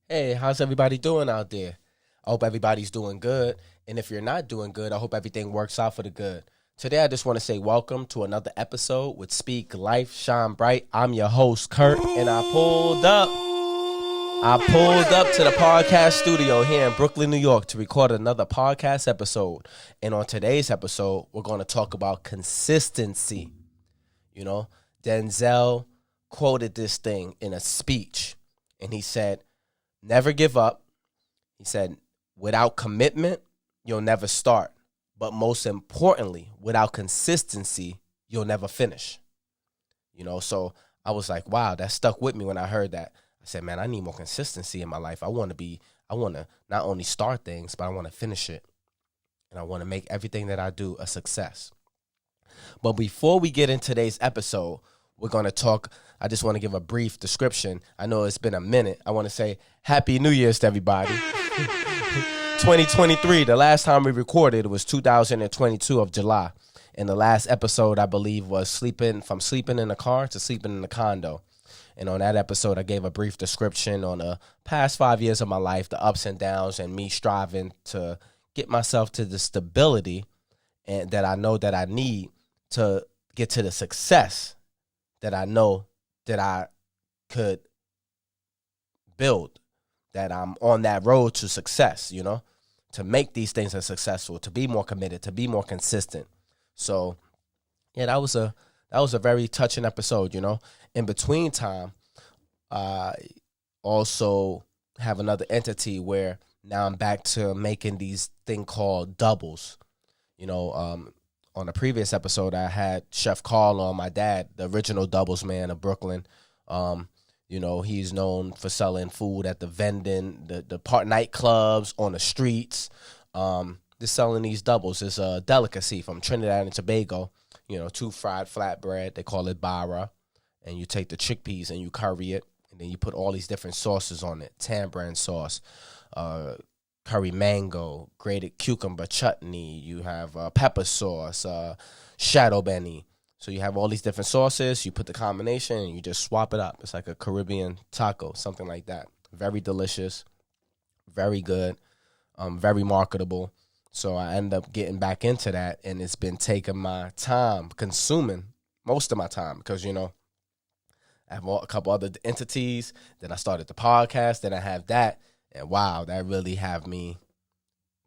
Hey, how's everybody doing out there? I hope everybody's doing good. And if you're not doing good, I hope everything works out for the good. Today, I just want to say welcome to another episode with Speak Life Shine Bright. I'm your host, Kurt, and I pulled up to the podcast studio here in Brooklyn, New York to record another podcast episode. And on today's episode, we're going to talk about consistency. You know, Denzel quoted this thing in a speech, and he said, never give up. He said, without commitment, you'll never start. But most importantly, without consistency, you'll never finish. So I was like, wow, that stuck with me when I heard that. I said, man, I need more consistency in my life. I want to not only start things, but I want to finish it. And I want to make everything that I do a success. But before we get into today's episode, we're going to talk. I just want to give a brief description. I know it's been a minute. I want to say Happy New Year's to everybody. 2023, the last time we recorded was 2022 of July. And the last episode, I believe, was from sleeping in the car to sleeping in the condo. And on that episode, I gave a brief description on the past 5 years of my life, the ups and downs, and me striving to get myself to the stability and that I know that I need to get to the success that I know that I could build, that I'm on that road to success, to make these things a successful, to be more committed, to be more consistent. So, yeah, that was a very touching episode, In between time, I also have another entity where now I'm back to making these thing called doubles. On a previous episode, I had Chef Carl on, my dad, the original doubles man of Brooklyn. He's known for selling food at the vending, the part nightclubs, on the streets. Just selling these doubles is a delicacy from Trinidad and Tobago. 2 fried flatbread. They call it bara. And you take the chickpeas and you curry it. And then you put all these different sauces on it. Tamarind sauce, curry mango, grated cucumber chutney. You have pepper sauce, shadow benny. So you have all these different sauces. You put the combination and you just swap it up. It's like a Caribbean taco, something like that. Very delicious, very good, very marketable. So I end up getting back into that, and it's been taking my time, consuming most of my time because, I have a couple other entities. Then I started the podcast. Then I have that. And wow, that really have me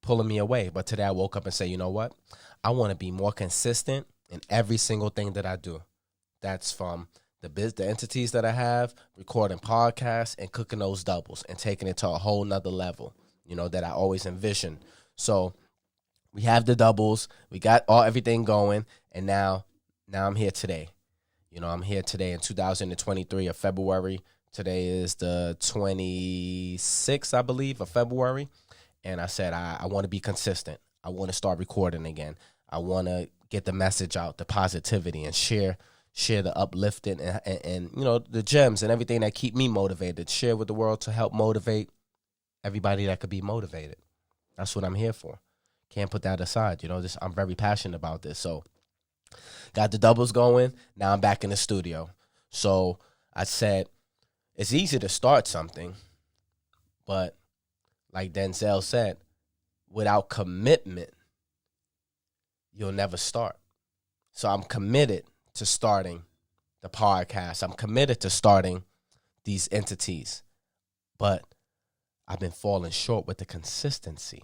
pulling me away. But today I woke up and say, you know what? I want to be more consistent in every single thing that I do. That's from the entities that I have, recording podcasts and cooking those doubles and taking it to a whole nother level, that I always envisioned. So we have the doubles. We got everything going. And now I'm here today. I'm here today in 2023 of February. Today is the 26th, I believe, of February. And I said, I want to be consistent. I want to start recording again. I want to get the message out, the positivity, and share the uplifting and the gems and everything that keep me motivated. Share with the world to help motivate everybody that could be motivated. That's what I'm here for. Can't put that aside. I'm very passionate about this. So got the doubles going. Now I'm back in the studio. So I said, it's easy to start something, but like Denzel said, without commitment, you'll never start. So I'm committed to starting the podcast. I'm committed to starting these entities, but I've been falling short with the consistency.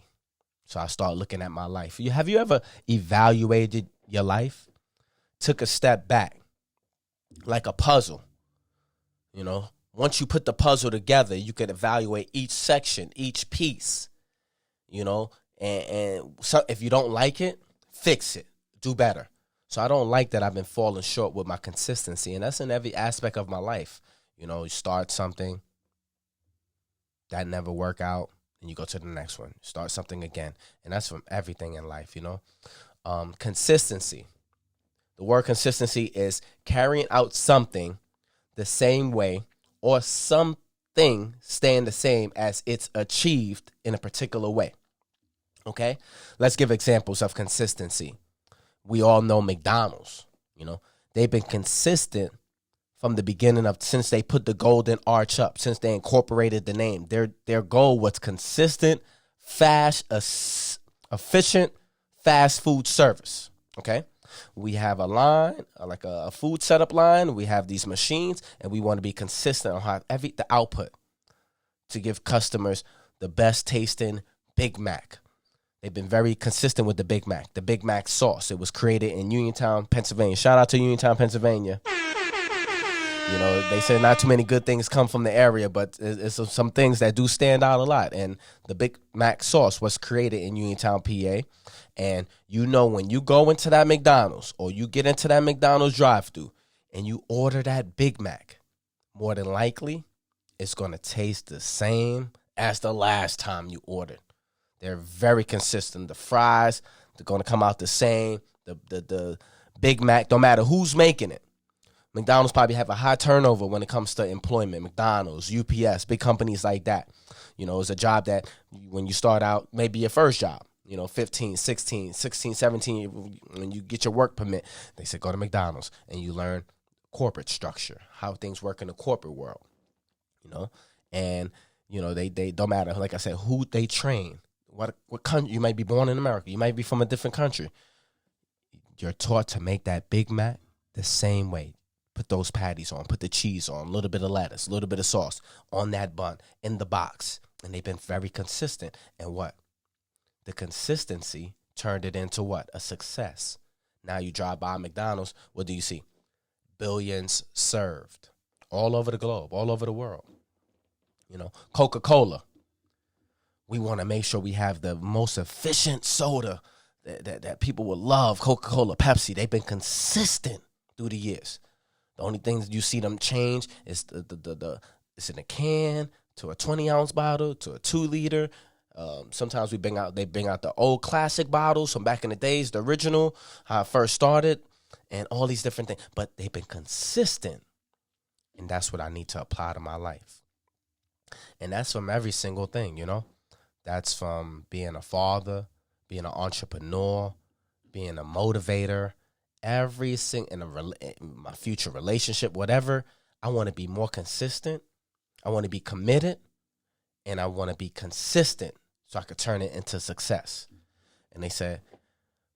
So I start looking at my life. Have you ever evaluated your life? Took a step back, like a puzzle. Once you put the puzzle together, you can evaluate each section, each piece, and so if you don't like it, fix it, do better. So I don't like that I've been falling short with my consistency, and that's in every aspect of my life. You start something, that never work out, and you go to the next one, start something again, and that's from everything in life, Consistency. The word consistency is carrying out something the same way or something staying the same as it's achieved in a particular way. Okay? Let's give examples of consistency. We all know McDonald's, they've been consistent from the beginning of, since they put the golden arch up, since they incorporated the name. Their goal was consistent, fast, efficient, fast food service. Okay, we have a line, like a food setup line. We have these machines, and we want to be consistent on how the output to give customers the best tasting Big Mac. They've been very consistent with the Big Mac sauce. It was created in Uniontown, Pennsylvania. Shout out to Uniontown, Pennsylvania. You know, they say not too many good things come from the area, but it's some things that do stand out a lot. And the Big Mac sauce was created in Uniontown, PA. And you know, when you go into that McDonald's or you get into that McDonald's drive-thru and you order that Big Mac, more than likely, it's going to taste the same as the last time you ordered. They're very consistent. The fries, they're going to come out the same. The Big Mac, no matter who's making it. McDonald's probably have a high turnover when it comes to employment. McDonald's, UPS, big companies like that. You know, it's a job that when you start out, maybe your first job, you know, 15, 16, 17, when you get your work permit, they say go to McDonald's and you learn corporate structure, how things work in the corporate world, you know. And, you know, they don't matter, like I said, who they train, what country. You might be born in America. You might be from a different country. You're taught to make that Big Mac the same way. Put those patties on, put the cheese on, a little bit of lettuce, a little bit of sauce on that bun in the box. And they've been very consistent. And what? The consistency turned it into what? A success. Now you drive by McDonald's, what do you see? Billions served all over the globe, all over the world. You know, Coca-Cola. We want to make sure we have the most efficient soda that people will love. Coca-Cola, Pepsi, they've been consistent through the years. The only things you see them change is the it's in a can to a 20-ounce bottle to a 2-liter. Sometimes they bring out the old classic bottles from back in the days, the original, how it first started, and all these different things. But they've been consistent, and that's what I need to apply to my life. And that's from every single thing, you know. That's from being a father, being an entrepreneur, being a motivator. Every single in my future relationship, whatever, I want to be more consistent. I want to be committed, and I want to be consistent so I could turn it into success. And they said,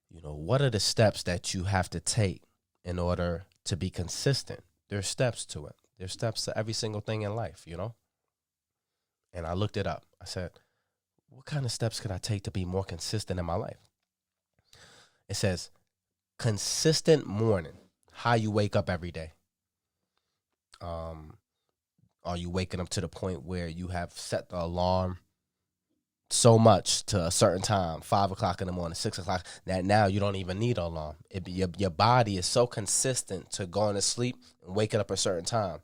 you know, what are the steps that you have to take in order to be consistent? There's steps to it. There's steps to every single thing in life, you know. And I looked it up. I said, what kind of steps could I take to be more consistent in my life? It says, consistent morning, how you wake up every day. Are you waking up to the point where you have set the alarm so much to a certain time, 5 o'clock in the morning, 6 o'clock, that now you don't even need an alarm? Your body is so consistent to going to sleep and waking up at a certain time.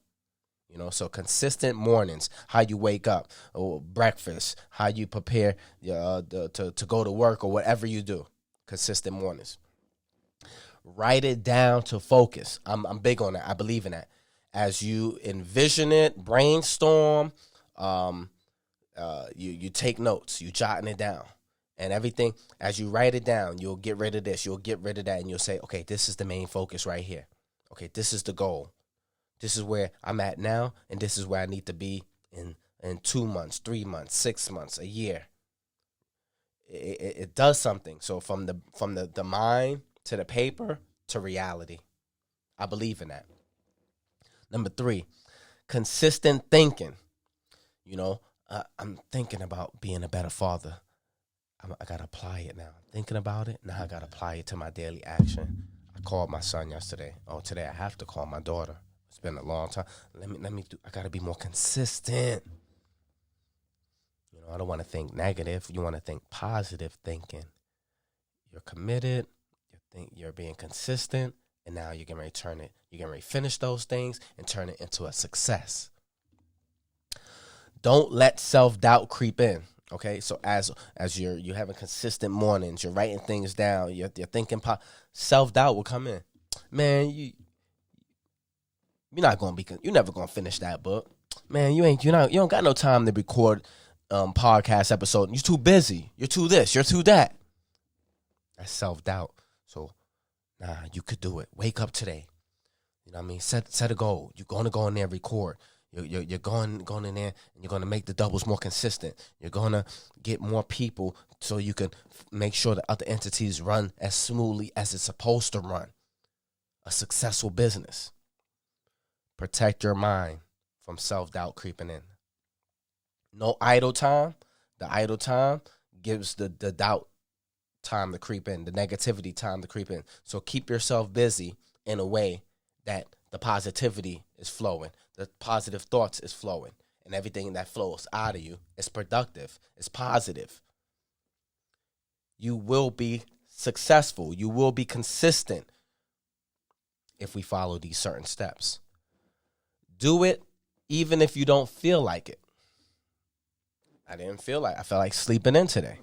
You know, so consistent mornings, how you wake up, or breakfast, how you prepare to go to work or whatever you do. Consistent mornings. Write it down to focus. I'm big on that. I believe in that. As you envision it, brainstorm, you take notes, you jotting it down. And everything, as you write it down, you'll get rid of this, you'll get rid of that, and you'll say, okay, this is the main focus right here. Okay, this is the goal. This is where I'm at now, and this is where I need to be in 2 months, 3 months, 6 months, a year. It does something. So from the mind to the paper to reality. I believe in that. Number 3, consistent thinking. You know, I'm thinking about being a better father. I got to apply it now. Thinking about it, now I got to apply it to my daily action. I called my son yesterday. Oh, today I have to call my daughter. It's been a long time. I got to be more consistent. You know, I don't want to think negative. You want to think positive thinking. You're committed. You're being consistent. And now you're getting ready to turn it. You're getting ready to finish those things and turn it into a success. Don't let self-doubt creep in. Okay, so as you're having consistent mornings, you're writing things down, you're thinking, self-doubt will come in. Man, you're never gonna finish that book. Man, you don't got no time to record podcast episode. You're too busy. You're too this. You're too that. That's self-doubt. So, you could do it. Wake up today. You know what I mean? Set a goal. You're going to go in there and record. You're going in there and you're going to make the doubles more consistent. You're going to get more people so you can make sure that other entities run as smoothly as it's supposed to run. A successful business. Protect your mind from self-doubt creeping in. No idle time. The idle time gives the doubt time to creep in, the negativity time to creep in. So keep yourself busy in a way that the positivity is flowing, the positive thoughts is flowing, and everything that flows out of you is productive, is positive. You will be successful. You will be consistent if we follow these certain steps. Do it even if you don't feel like it. I felt like sleeping in today,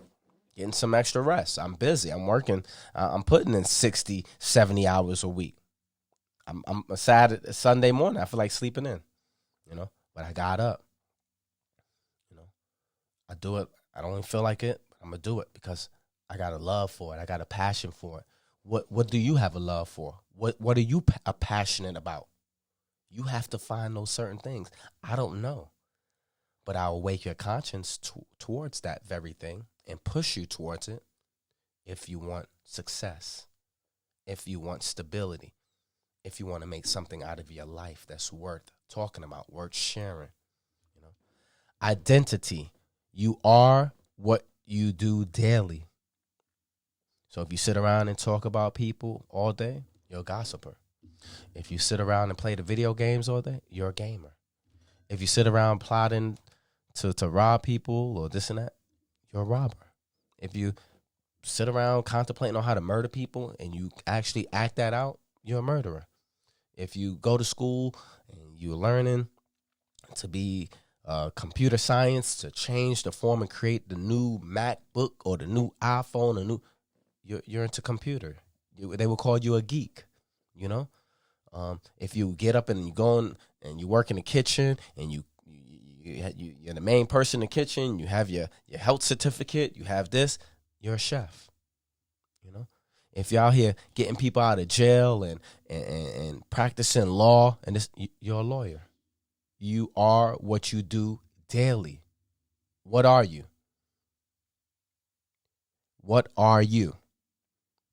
getting some extra rest. I'm busy. I'm working. I'm putting in 60, 70 hours a week. I'm a Sunday morning. I feel like sleeping in, but I got up. I do it. I don't even feel like it. I'm going to do it because I got a love for it. I got a passion for it. What do you have a love for? What are you passionate about? You have to find those certain things. I don't know. But I'll wake your conscience towards that very thing and push you towards it if you want success, if you want stability, if you want to make something out of your life that's worth talking about, worth sharing. Identity. You are what you do daily. So if you sit around and talk about people all day, you're a gossiper. If you sit around and play the video games all day, you're a gamer. If you sit around plotting to rob people or this and that, you're a robber. If you sit around contemplating on how to murder people and you actually act that out, you're a murderer. If you go to school and you're learning to be computer science, to change the form and create the new MacBook or the new iPhone, you're into computer. They will call you a geek, If you get up and you go and you work in the kitchen and you're the main person in the kitchen, you have your health certificate, you have this, you're a chef, If you're out here getting people out of jail and practicing law, and this, you're a lawyer. You are what you do daily. What are you? What are you?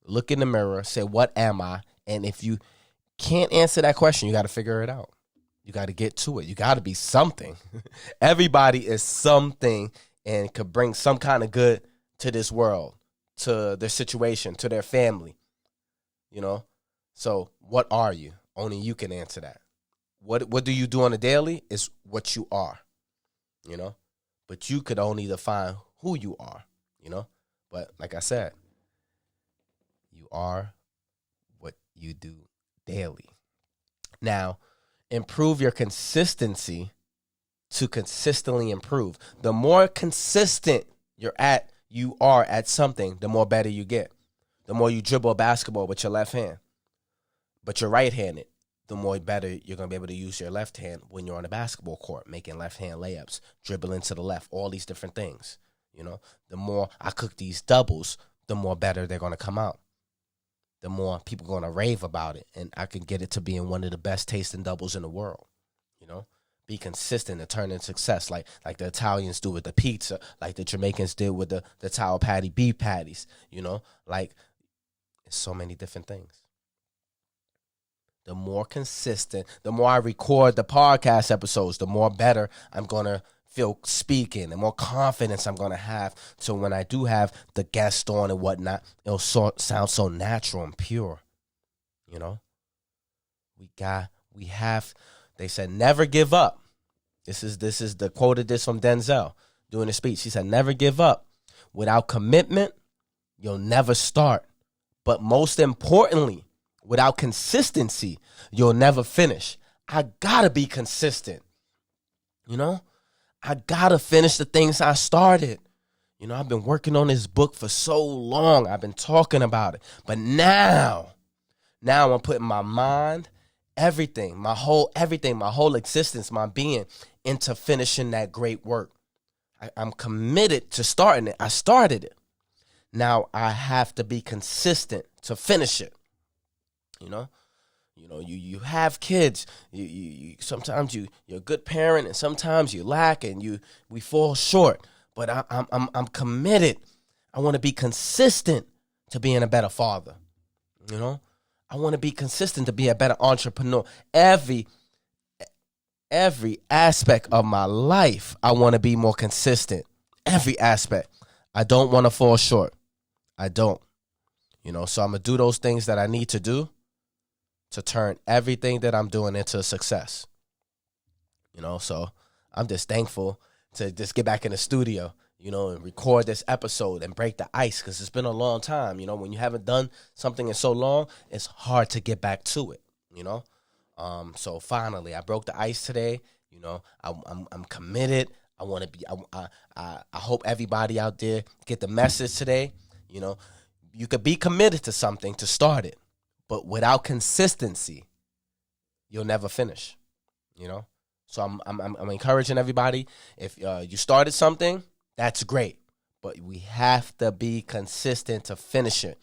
Look in the mirror, say, what am I? And if you can't answer that question, you got to figure it out. You got to get to it. You got to be something. Everybody is something and could bring some kind of good to this world, to their situation, to their family, So what are you? Only you can answer that. What do you do on a daily is what you are, But you could only define who you are, But like I said, you are what you do daily. Now, improve your consistency to consistently improve. The more consistent you are at something, the more better you get. The more you dribble a basketball with your left hand, but you're right-handed, the more better you're going to be able to use your left hand when you're on a basketball court, making left-hand layups, dribbling to the left, all these different things. The more I cook these doubles, the more better they're going to come out. The more people are going to rave about it, and I can get it to being one of the best tasting doubles in the world. Be consistent and turn in success, like the Italians do with the pizza, like the Jamaicans did with the towel patty beef patties. Like it's so many different things. The more consistent, the more I record the podcast episodes, the more better I'm going to feel speaking, the more confidence I'm going to have. So when I do have the guest on and whatnot, it'll sound so natural and pure. They said, never give up. This is the quoted this from Denzel doing a speech. He said, never give up. Without commitment, you'll never start. But most importantly, without consistency, you'll never finish. I gotta be consistent. I gotta finish the things I started. I've been working on this book for so long. I've been talking about it. But now I'm putting my mind, everything, my whole existence, my being into finishing that great work. I'm committed to starting it. I started it. Now I have to be consistent to finish it. You have kids. You sometimes you're a good parent, and sometimes you lack, and we fall short. But I'm committed. I want to be consistent to being a better father. I want to be consistent to be a better entrepreneur. Every aspect of my life, I want to be more consistent. Every aspect. I don't want to fall short. I don't. So I'm going to do those things that I need to do to turn everything that I'm doing into a success. So I'm just thankful to just get back in the studio, and record this episode and break the ice, because it's been a long time. When you haven't done something in so long, it's hard to get back to it, So finally, I broke the ice today. I'm committed. I want to be. I hope everybody out there get the message today. You could be committed to something to start it, but without consistency, you'll never finish. So I'm encouraging everybody. If you started something, that's great, but we have to be consistent to finish it.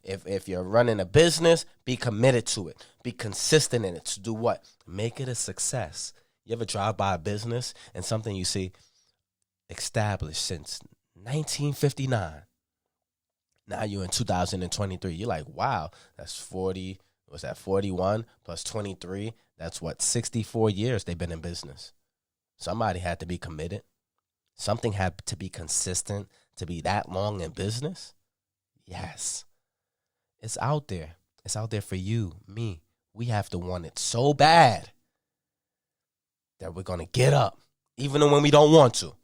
If you're running a business, be committed to it. Be consistent in it. To do what? Make it a success. You ever drive by a business and something you see established since 1959? Now you're in 2023. You're like, wow, that's 40. Was that 41 plus 23? That's 64 years they've been in business. Somebody had to be committed. Something had to be consistent to be that long in business. Yes. It's out there. It's out there for you, me. We have to want it so bad that we're going to get up, even when we don't want to.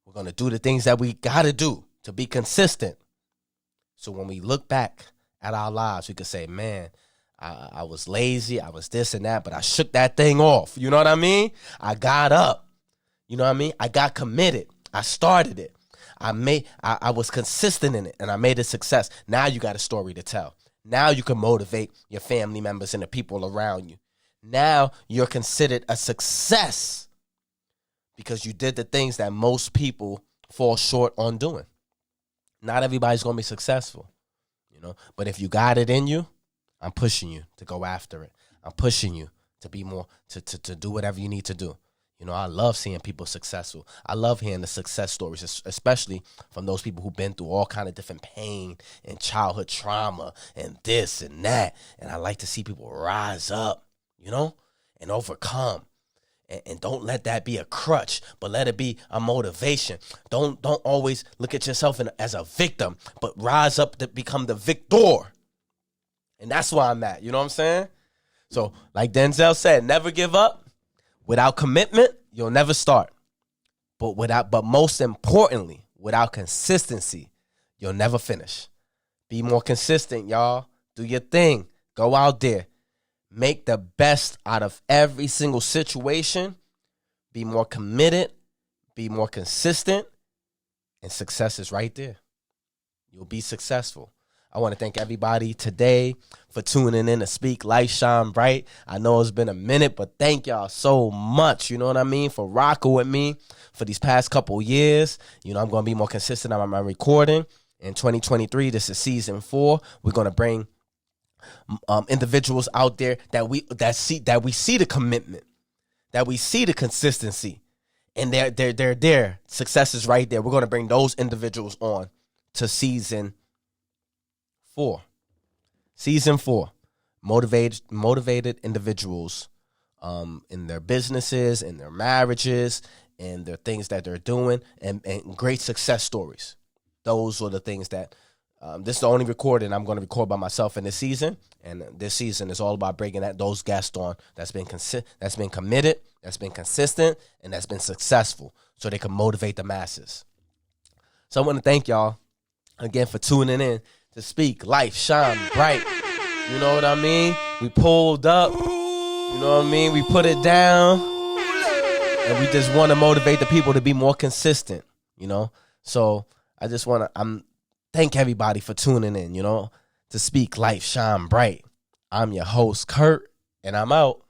We're going to do the things that we got to do to be consistent. So when we look back at our lives, we could say, man, I was lazy, I was this and that, but I shook that thing off. You know what I mean? I got up. You know what I mean? I got committed. I started it. I was consistent in it, and I made a success. Now you got a story to tell. Now you can motivate your family members and the people around you. Now you're considered a success because you did the things that most people fall short on doing. Not everybody's going to be successful, but if you got it in you, I'm pushing you to go after it. I'm pushing you to be more, to do whatever you need to do. I love seeing people successful. I love hearing the success stories, especially from those people who've been through all kind of different pain and childhood trauma and this and that. And I like to see people rise up, and overcome. And don't let that be a crutch, but let it be a motivation. Don't always look at yourself as a victim, but rise up to become the victor. And that's where I'm at. You know what I'm saying? So like Denzel said, never give up. Without commitment, you'll never start. But most importantly, without consistency, you'll never finish. Be more consistent, y'all. Do your thing. Go out there. Make the best out of every single situation. Be more committed. Be more consistent. And success is right there. You'll be successful. I want to thank everybody today for tuning in to Speak Life Shine Bright. I know it's been a minute, but thank y'all so much, you know what I mean, for rocking with me for these past couple years. I'm going to be more consistent on my recording. In 2023, this is season 4. We're going to bring individuals out there that we see the commitment, that we see the consistency, and their success is right there. We're going to bring those individuals on to season 4. Season 4. Motivated individuals in their businesses, in their marriages, and their things that they're doing, and great success stories. Those are the things that this is the only recording I'm going to record by myself in this season. And this season is all about bringing those guests on that's been committed, that's been consistent, and that's been successful, so they can motivate the masses. So I want to thank y'all again for tuning in to Speak Life Shine Bright. You know what I mean? We pulled up. You know what I mean? We put it down. And we just want to motivate the people to be more consistent, So I just want to thank everybody for tuning in, to Speak Life Shine Bright. I'm your host, Kurt, and I'm out.